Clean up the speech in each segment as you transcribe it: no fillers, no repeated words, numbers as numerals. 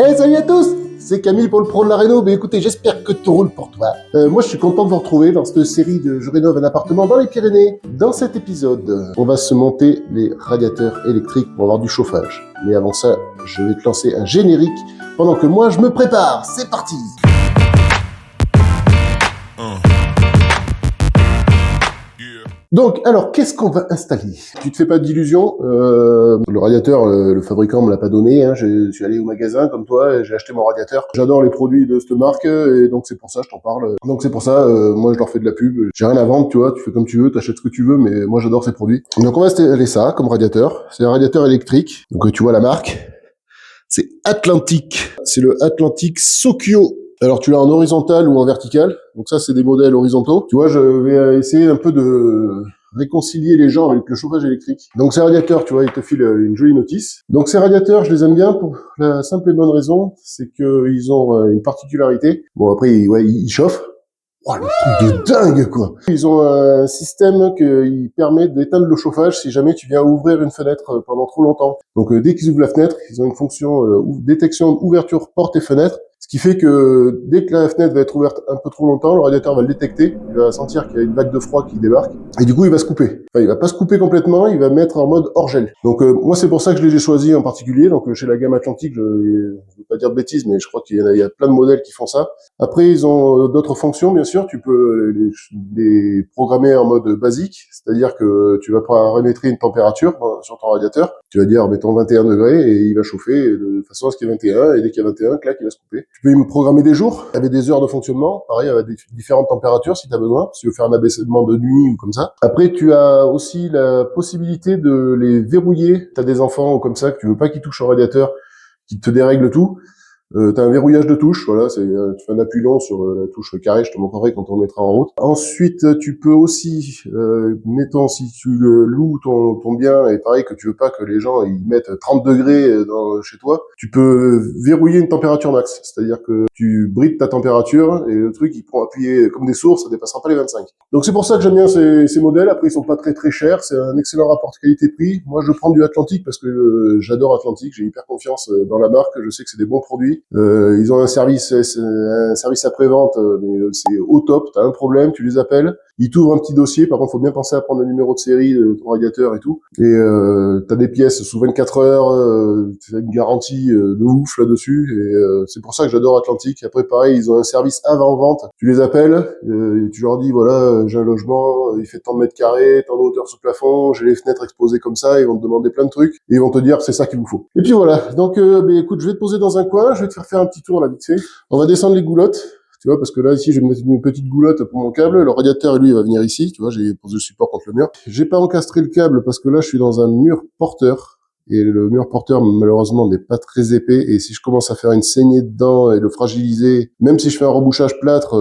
Hey, salut à tous! C'est Camille pour le Pro de la Réno. Mais écoutez, j'espère que tout roule pour toi. Moi, je suis content de vous retrouver dans cette série de Je rénove un appartement dans les Pyrénées. Dans cet épisode, on va se monter les radiateurs électriques pour avoir du chauffage. Mais avant ça, je vais te lancer un générique pendant que moi, je me prépare. C'est parti! Donc, alors, qu'est-ce qu'on va installer? Tu te fais pas d'illusions, le radiateur, le fabricant me l'a pas donné, hein. Je suis allé au magasin, comme toi, et j'ai acheté mon radiateur. J'adore les produits de cette marque, et donc c'est pour ça, je t'en parle. Donc c'est pour ça, moi je leur fais de la pub. J'ai rien à vendre, tu vois, tu fais comme tu veux, t'achètes ce que tu veux, mais moi j'adore ces produits. Donc on va installer ça comme radiateur. C'est un radiateur électrique, donc tu vois la marque. C'est Atlantic. C'est le Atlantic Socchio. Alors tu l'as en horizontal ou en vertical, donc ça c'est des modèles horizontaux. Tu vois, je vais essayer un peu de réconcilier les gens avec le chauffage électrique. Donc ces radiateurs, tu vois, ils te filent une jolie notice. Donc ces radiateurs, je les aime bien pour la simple et bonne raison, c'est qu'ils ont une particularité. Bon après, ils chauffent. Oh, le truc de dingue, quoi! Ils ont un système qui permet d'éteindre le chauffage si jamais tu viens ouvrir une fenêtre pendant trop longtemps. Donc dès qu'ils ouvrent la fenêtre, ils ont une fonction détection, ouverture, porte et fenêtre. Ce qui fait que dès que la fenêtre va être ouverte un peu trop longtemps, le radiateur va le détecter, il va sentir qu'il y a une vague de froid qui débarque, et du coup il va se couper. Enfin, il va pas se couper complètement, il va mettre en mode hors gel. Donc moi c'est pour ça que je les ai choisis en particulier. Donc chez la gamme Atlantique, je veux pas dire de bêtises, mais je crois qu'il y a plein de modèles qui font ça. Après ils ont d'autres fonctions, bien sûr. Tu peux les programmer en mode basique, c'est-à-dire que tu vas paramétrer une température sur ton radiateur. Tu vas dire mettons 21 degrés et il va chauffer de façon à ce qu'il y ait 21, et dès qu'il y a 21, clac, il va se couper. Tu peux me programmer des jours, avec des heures de fonctionnement, pareil, avec des différentes températures si tu as besoin, si tu veux faire un abaissement de nuit ou comme ça. Après, tu as aussi la possibilité de les verrouiller. Tu as des enfants comme ça que tu veux pas qu'ils touchent au radiateur, qui te dérèglent tout. T'as un verrouillage de touche, voilà, tu fais un appui long sur la touche carré, je te montrerai quand on le mettra en route. Ensuite, tu peux aussi, mettons, si tu loues ton bien, et pareil que tu veux pas que les gens ils mettent 30 degrés chez toi, tu peux verrouiller une température max, c'est-à-dire que tu brides ta température, et le truc il prend appuyé comme des sources, ça dépassera pas les 25. Donc c'est pour ça que j'aime bien ces modèles. Après ils sont pas très chers, c'est un excellent rapport qualité-prix. Moi je prends du Atlantic parce que j'adore Atlantic, j'ai hyper confiance dans la marque, je sais que c'est des bons produits. Ils ont un service après-vente, mais c'est au top. T'as un problème, tu les appelles, ils t'ouvrent un petit dossier. Par contre, faut bien penser à prendre le numéro de série de ton radiateur et tout. Et t'as des pièces sous 24 heures, t'as une garantie de ouf là-dessus. Et c'est pour ça que j'adore Atlantic. Après, pareil, ils ont un service avant-vente. Tu les appelles, et tu leur dis voilà, j'ai un logement, il fait tant de mètres carrés, tant de hauteur sous plafond, j'ai les fenêtres exposées comme ça. Ils vont te demander plein de trucs et ils vont te dire c'est ça qu'il vous faut. Et puis voilà. Donc, écoute, je vais te poser dans un coin. Je vais te faire un petit tour là vite fait. On va descendre les goulottes, tu vois, parce que là ici je vais mettre une petite goulotte pour mon câble. Le radiateur lui il va venir ici, tu vois, j'ai posé le support contre le mur. J'ai pas encastré le câble parce que là je suis dans un mur porteur. Et le mur porteur, malheureusement, n'est pas très épais. Et si je commence à faire une saignée dedans et le fragiliser, même si je fais un rebouchage plâtre,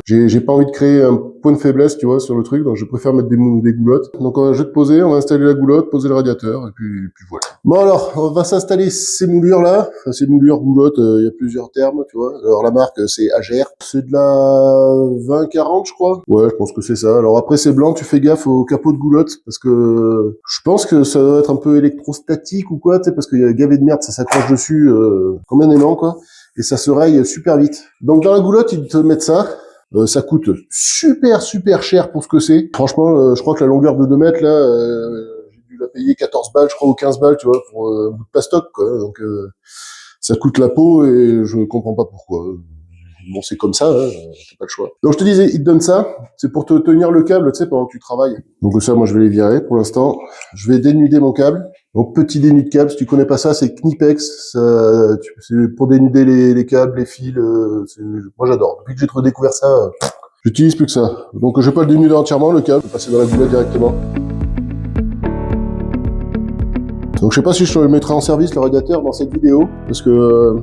j'ai pas envie de créer un point de faiblesse, tu vois, sur le truc. Donc, je préfère mettre des goulottes. Donc, je vais te poser, on va installer la goulotte, poser le radiateur, et puis voilà. Bon, alors, on va s'installer ces moulures-là. Enfin, ces moulures, goulottes, il y a plusieurs termes, tu vois. Alors, la marque, c'est AGR. C'est de la 20-40, je crois. Ouais, je pense que c'est ça. Alors, après, c'est blanc, tu fais gaffe au capot de goulotte, parce que je pense que ça doit être un peu électrostatique ou quoi, tu sais, parce qu'il y a gavé de merde, ça s'accroche dessus comme un aimant, quoi, et ça se raye super vite. Donc dans la goulotte, ils te mettent ça. Ça coûte super cher pour ce que c'est. Franchement, je crois que la longueur de 2 mètres, là, j'ai dû la payer 14 balles, je crois, ou 15 balles, tu vois, pour un bout de plastoc, quoi. Donc ça coûte la peau et je comprends pas pourquoi. Bon, c'est comme ça, hein, t'as pas le choix. Donc je te disais, ils te donnent ça, c'est pour te tenir le câble, tu sais, pendant que tu travailles. Donc ça, moi je vais les virer pour l'instant. Je vais dénuder mon câble. Donc petit dénus de câble, si tu connais pas ça, c'est Knipex. C'est pour dénuder les câbles, les fils. Moi j'adore. Depuis que j'ai redécouvert ça, j'utilise plus que ça. Donc je vais pas le dénuder entièrement, le câble, je vais passer dans la goulotte directement. Donc je sais pas si je le mettrai en service le radiateur dans cette vidéo, parce que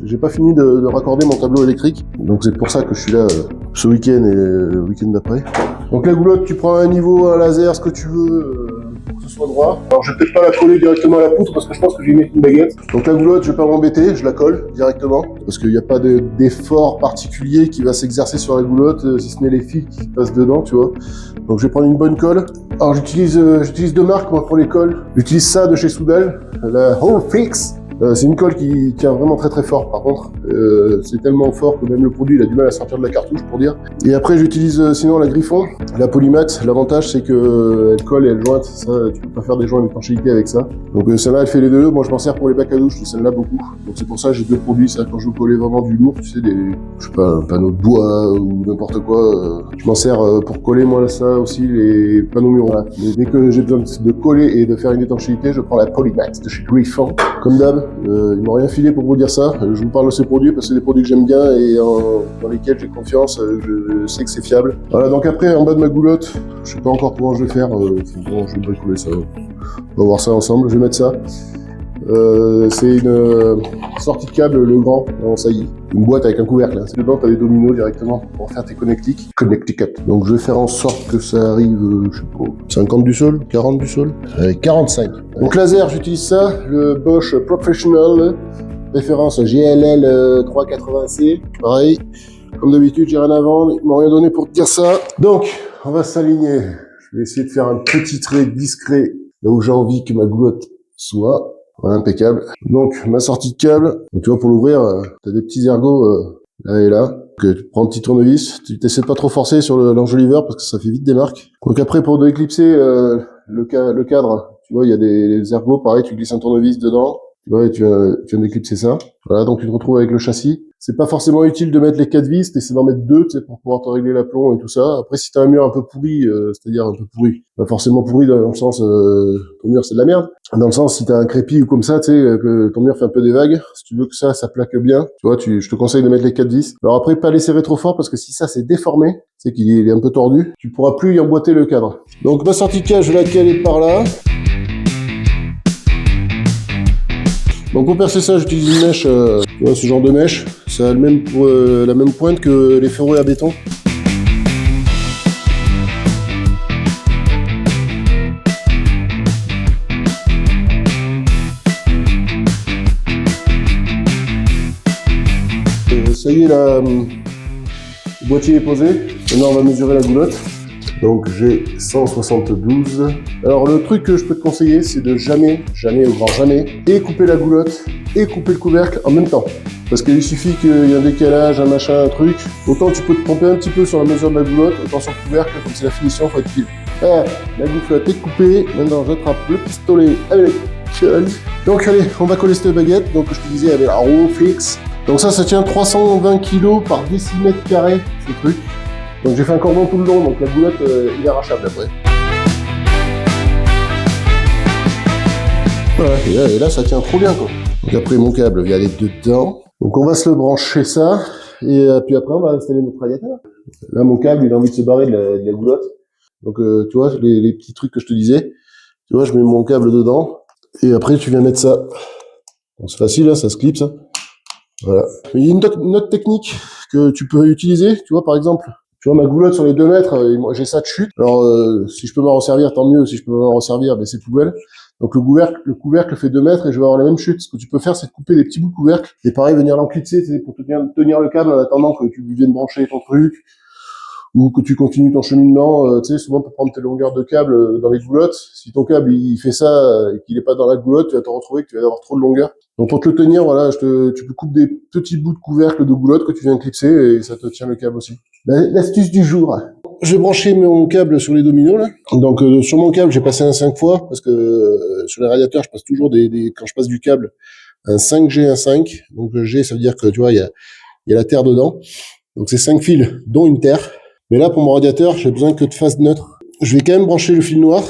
j'ai pas fini de raccorder mon tableau électrique. Donc c'est pour ça que je suis là ce week-end et le week-end d'après. Donc la goulotte, tu prends un niveau, un laser, ce que tu veux, pour que ce soit droit. Alors je vais peut-être pas la coller directement à la poutre parce que je pense que je vais y mettre une baguette. Donc la goulotte, je vais pas m'embêter, je la colle directement. Parce qu'il n'y a pas d'effort particulier qui va s'exercer sur la goulotte, si ce n'est les fils qui passent dedans, tu vois. Donc je vais prendre une bonne colle. Alors j'utilise 2 marques moi pour les colles. J'utilise ça de chez Soudal, la Hole Fix. C'est une colle qui tient vraiment très très fort par contre. C'est tellement fort que même le produit il a du mal à sortir de la cartouche pour dire. Et après j'utilise sinon la Griffon, la Polymax. L'avantage c'est que elle colle et elle jointe. Ça, tu peux pas faire des joints d'étanchéité avec ça. Donc celle-là elle fait les deux. Moi je m'en sers pour les bacs à douche, celle-là beaucoup. Donc c'est pour ça que j'ai deux produits. Ça quand je veux coller vraiment du lourd, tu sais je sais pas, un panneau de bois ou n'importe quoi. Je m'en sers pour coller moi ça aussi les panneaux muraux. Voilà. Mais dès que j'ai besoin de coller et de faire une étanchéité, je prends la Polymax de chez Griffon. Comme d'hab, ils m'ont rien filé pour vous dire ça. Je vous parle de ces produits parce que c'est des produits que j'aime bien et dans lesquels j'ai confiance. Je sais que c'est fiable. Voilà, donc après en bas de ma goulotte, je sais pas encore comment je vais faire. Bon, je vais bricoler ça. On va voir ça ensemble. Je vais mettre ça. C'est une sortie de câble Legrand en saillie. Une boîte avec un couvercle. Là. Dedans, tu as des dominos directement pour faire tes connectiques. Donc je vais faire en sorte que ça arrive, je sais pas, 50 du sol, 40 du sol, 45. Donc laser, j'utilise ça, le Bosch Professional, référence GLL 380C. Pareil, comme d'habitude, j'ai rien à vendre, ils m'ont rien donné pour te dire ça. Donc, on va s'aligner. Je vais essayer de faire un petit trait discret là où j'ai envie que ma goulotte soit. Voilà, impeccable. Donc, ma sortie de câble, donc, tu vois, pour l'ouvrir, tu as des petits ergots là et là. Donc, tu prends un petit tournevis, tu t'essaies de pas trop forcer sur l'enjoliveur parce que ça fait vite des marques. Donc après, pour éclipser le cadre, tu vois, il y a des ergots, pareil, tu glisses un tournevis dedans, tu vois, et tu viens d'éclipser ça. Voilà, donc tu te retrouves avec le châssis. C'est pas forcément utile de mettre les 4 vis, t'essaies d'en mettre 2, tu sais, pour pouvoir te régler l'aplomb et tout ça. Après, si t'as un mur un peu pourri, c'est-à-dire un peu pourri, pas forcément pourri dans le sens, ton mur c'est de la merde. Dans le sens, si t'as un crépi ou comme ça, tu sais, que ton mur fait un peu des vagues, si tu veux que ça plaque bien, tu vois, je te conseille de mettre les 4 vis. Alors après, pas les serrer trop fort, parce que si ça c'est déformé, c'est qu'il est un peu tordu, tu pourras plus y emboîter le cadre. Donc ma sortie de cage, je vais la caler par là. Donc pour percer ça, j'utilise une mèche, tu vois, ce genre de mèche. Ça a la même pointe que les ferreux à béton. Ça y est, le boîtier est posé. Maintenant, on va mesurer la goulotte. Donc j'ai 172. Alors le truc que je peux te conseiller, c'est de jamais au grand jamais, et couper la goulotte et couper le couvercle en même temps. Parce qu'il suffit qu'il y ait un décalage, un machin, un truc. Autant tu peux te tromper un petit peu sur la mesure de la goulotte, autant sur le couvercle, comme c'est la finition, faut être pile. Ah, la goulotte est coupée, maintenant j'attrape le pistolet avec la colle. Donc allez, on va coller cette baguette, donc je te disais avec la roue fixe. Donc ça tient 320 kg par décimètre carré, ce truc. Donc j'ai fait un cordon tout le long, donc la goulotte il est arrachable après. Voilà, et là ça tient trop bien quoi. Donc après mon câble vient aller dedans. Donc on va se le brancher ça, et puis après on va installer notre radiateur. Là mon câble il a envie de se barrer de la goulotte. Donc tu vois les petits trucs que je te disais, tu vois je mets mon câble dedans, et après tu viens mettre ça. Donc c'est facile, hein, ça se clipse. Hein. Voilà. Mais il y a une autre technique que tu peux utiliser, tu vois par exemple. Tu vois, ma goulotte sur les 2 mètres, j'ai ça de chute. Alors, si je peux m'en resservir, tant mieux. Si je peux m'en resservir, ben c'est poubelle. Donc, le couvercle fait 2 mètres et je vais avoir la même chute. Ce que tu peux faire, c'est de couper des petits bouts de couvercle. Et pareil, venir l'enclipser, pour tenir le câble en attendant que tu viennes brancher ton truc. Ou que tu continues ton cheminement. Tu sais, souvent, pour prendre tes longueurs de câble dans les goulottes, si ton câble, il fait ça et qu'il est pas dans la goulotte, tu vas te retrouver que tu vas avoir trop de longueur. Donc, pour te le tenir, voilà, tu peux couper des petits bouts de couvercle de goulotte que tu viens clipser et ça te tient le câble aussi. L'astuce du jour. Je vais brancher mon câble sur les dominos, là. Donc, sur mon câble, j'ai passé un 5 fois, parce que sur les radiateurs, je passe toujours quand je passe du câble, un 5G, un 5. Donc, G, ça veut dire que, tu vois, il y a la terre dedans. Donc, c'est 5 fils, dont une terre. Mais là, pour mon radiateur, j'ai besoin que de phase neutre. Je vais quand même brancher le fil noir,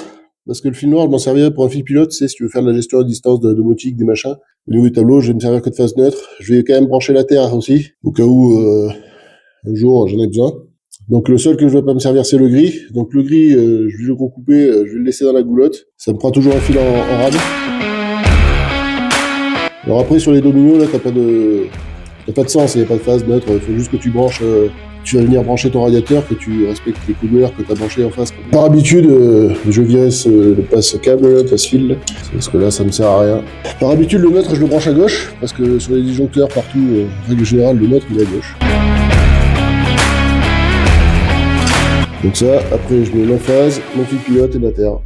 parce que le fil noir, je m'en servirai pour un fil pilote, tu sais, si tu veux faire de la gestion à distance de domotique, des machins. Au niveau du tableau, je vais me servir que de phase neutre. Je vais quand même brancher la terre aussi, au cas où, un jour, j'en ai besoin. Donc le seul que je ne vais pas me servir, c'est le gris. Donc le gris, je vais le recouper, je vais le laisser dans la goulotte. Ça me prend toujours un fil en rade. Alors après, sur les dominos, là, t'as pas de sens, il n'y a pas de phase neutre. Il faut juste que tu branches, tu vas venir brancher ton radiateur, que tu respectes les couleurs que tu as branchées en face. Par habitude, je virais le passe-câble, le passe-fil, parce que là, ça me sert à rien. Par habitude, le neutre, je le branche à gauche, parce que sur les disjoncteurs, partout, en règle générale, le neutre, il est à gauche. Donc ça, après je mets ma phase, mon fil pilote et ma terre.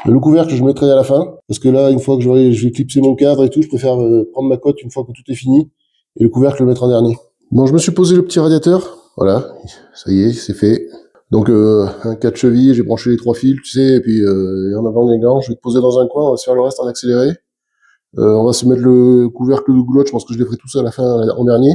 Le couvercle, je le mettrai à la fin, parce que là, une fois que je vais clipser mon cadre et tout, je préfère prendre ma cote une fois que tout est fini, et le couvercle, le mettre en dernier. Bon, je me suis posé le petit radiateur, voilà, ça y est, c'est fait. Donc, un 4 chevilles, j'ai branché les 3 fils, tu sais, et puis en avant les gants, je vais te poser dans un coin, on va se faire le reste en accéléré. On va se mettre le couvercle de goulotte, je pense que je les ferai tous à la fin, en dernier.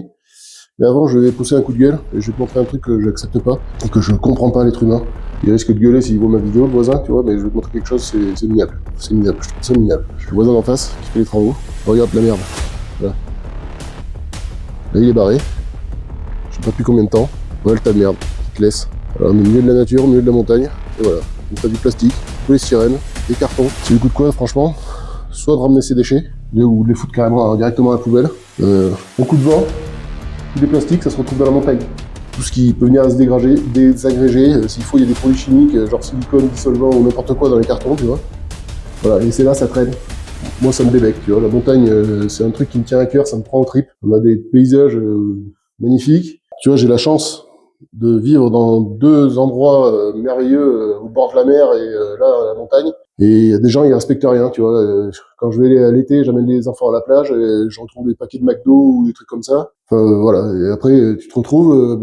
Mais avant, je vais pousser un coup de gueule, et je vais te montrer un truc que j'accepte pas, et que je comprends pas à l'être humain. Il risque de gueuler s'il voit ma vidéo, le voisin, tu vois, mais je vais te montrer quelque chose, c'est minable. C'est minable, je trouve ça minable. Le voisin d'en face, qui fait les travaux, regarde la merde. Voilà. Là, il est barré. Je sais pas depuis combien de temps. Voilà le tas de merde qui te laisse. Alors, au milieu de la nature, au milieu de la montagne, et voilà. Donc t'as du plastique, du polystyrène, des cartons. C'est du coup de quoi, franchement, soit de ramener ses déchets, ou de les foutre carrément directement à la poubelle. Au coup de vent, des plastiques, ça se retrouve dans la montagne. Tout ce qui peut venir à se désagréger, s'il faut, il y a des produits chimiques, genre silicone, dissolvant ou n'importe quoi dans les cartons, tu vois. Voilà, et c'est là, ça traîne. Moi, ça me débecte, tu vois. La montagne, c'est un truc qui me tient à cœur, ça me prend aux tripes. On a des paysages magnifiques. Tu vois, j'ai la chance de vivre dans 2 endroits merveilleux au bord de la mer et là, à la montagne. Et il y a des gens, ils respectent rien, tu vois. Quand je vais à l'été, j'amène les enfants à la plage, et je retrouve des paquets de McDo ou des trucs comme ça. Enfin, voilà. Et après, tu te retrouves,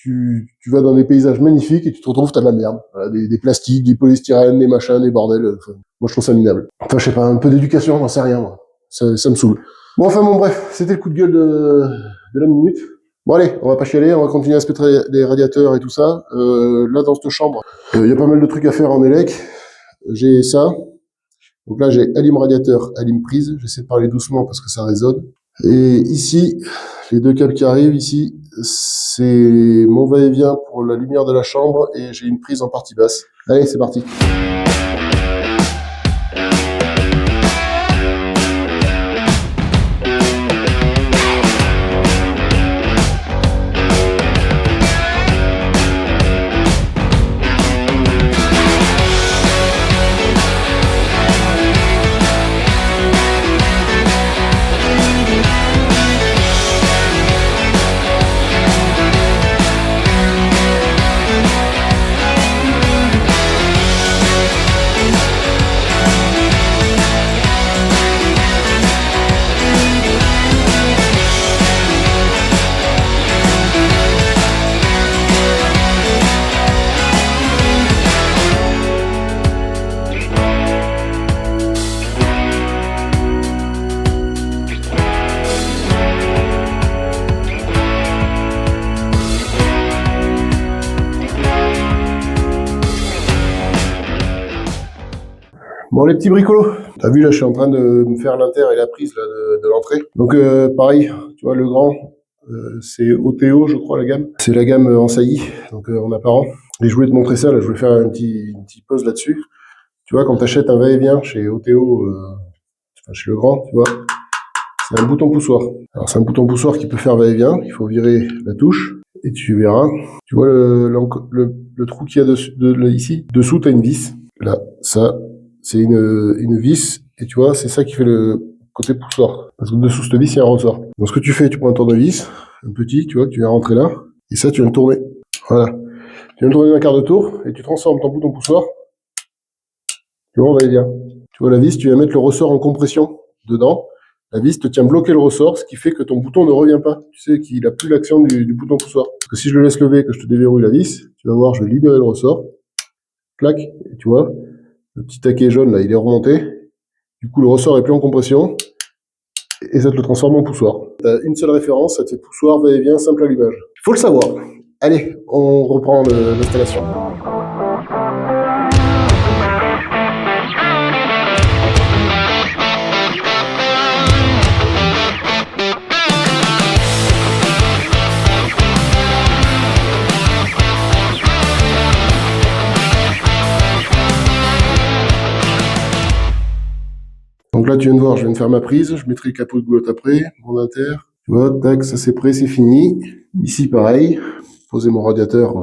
tu vas dans des paysages magnifiques et tu te retrouves, t'as de la merde. Voilà, des plastiques, du polystyrène, des machins, des bordels. Enfin, moi, je trouve ça minable. Enfin, je sais pas, un peu d'éducation, j'en sais rien, moi. Ça me saoule. Bon, enfin, bon, bref. C'était le coup de gueule de la minute. Bon, allez, on va pas chialer, on va continuer à se mettre les radiateurs et tout ça. Là, dans cette chambre, il y a pas mal de trucs à faire en élec. J'ai ça. Donc là, j'ai allume radiateur, allume prise. J'essaie de parler doucement parce que ça résonne. Et ici, les 2 câbles qui arrivent ici, c'est mon va-et-vient pour la lumière de la chambre et j'ai une prise en partie basse. Allez, c'est parti. Bon, les petits bricolos. T'as vu, là, je suis en train de me faire l'inter et la prise là, de l'entrée. Donc, pareil, tu vois, le grand, c'est OTO, je crois, la gamme. C'est la gamme en saillie, donc en apparent. Et je voulais te montrer ça, là, je voulais faire une petite pause là-dessus. Tu vois, quand t'achètes un va-et-vient chez OTO, enfin, chez le grand, tu vois, c'est un bouton poussoir. Alors, c'est un bouton poussoir qui peut faire va-et-vient. Il faut virer la touche, et tu verras. Tu vois le trou qu'il y a ici. Dessous, t'as une vis. Là, ça, c'est une vis, et tu vois, c'est ça qui fait le côté poussoir. Parce que dessous cette vis, il y a un ressort. Donc ce que tu fais, tu prends un tournevis, un petit, tu vois, que tu viens rentrer là, et ça, tu viens le tourner. Voilà. Tu viens le tourner d'un quart de tour, et tu transformes ton bouton poussoir. Tu vois, on va y venir. Tu vois, la vis, tu vas mettre le ressort en compression dedans. La vis te tient bloqué le ressort, ce qui fait que ton bouton ne revient pas. Tu sais qu'il a plus l'action du bouton poussoir. Parce que si je le laisse lever, que je te déverrouille la vis, tu vas voir, je vais libérer le ressort. Clac, et tu vois, le petit taquet jaune, là, il est remonté. Du coup, le ressort est plus en compression. Et ça te le transforme en poussoir. Tu as une seule référence, ça te fait poussoir, va-et-vient, simple allumage. Il faut le savoir. Allez, on reprend l'installation. Donc là, tu viens de voir, je viens de faire ma prise, je mettrai le capot de goulotte après, mon inter. Tu vois, tac, ça c'est prêt, c'est fini. Ici, pareil, poser mon radiateur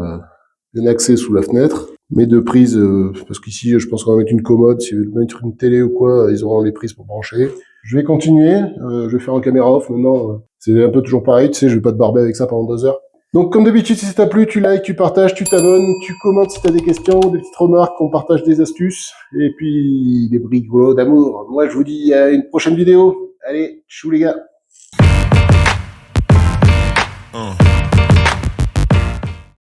bien axé sous la fenêtre. Mes 2 prises, parce qu'ici, je pense qu'on va mettre une commode. Si je veux mettre une télé ou quoi, ils auront les prises pour brancher. Je vais continuer, je vais faire en caméra off. Maintenant, c'est un peu toujours pareil, tu sais, je vais pas te barber avec ça pendant 2 heures. Donc comme d'habitude, si ça t'a plu, tu likes, tu partages, tu t'abonnes, tu commentes si t'as des questions, des petites remarques, on partage des astuces, et puis des bricolos d'amour. Moi je vous dis à une prochaine vidéo. Allez, chou les gars.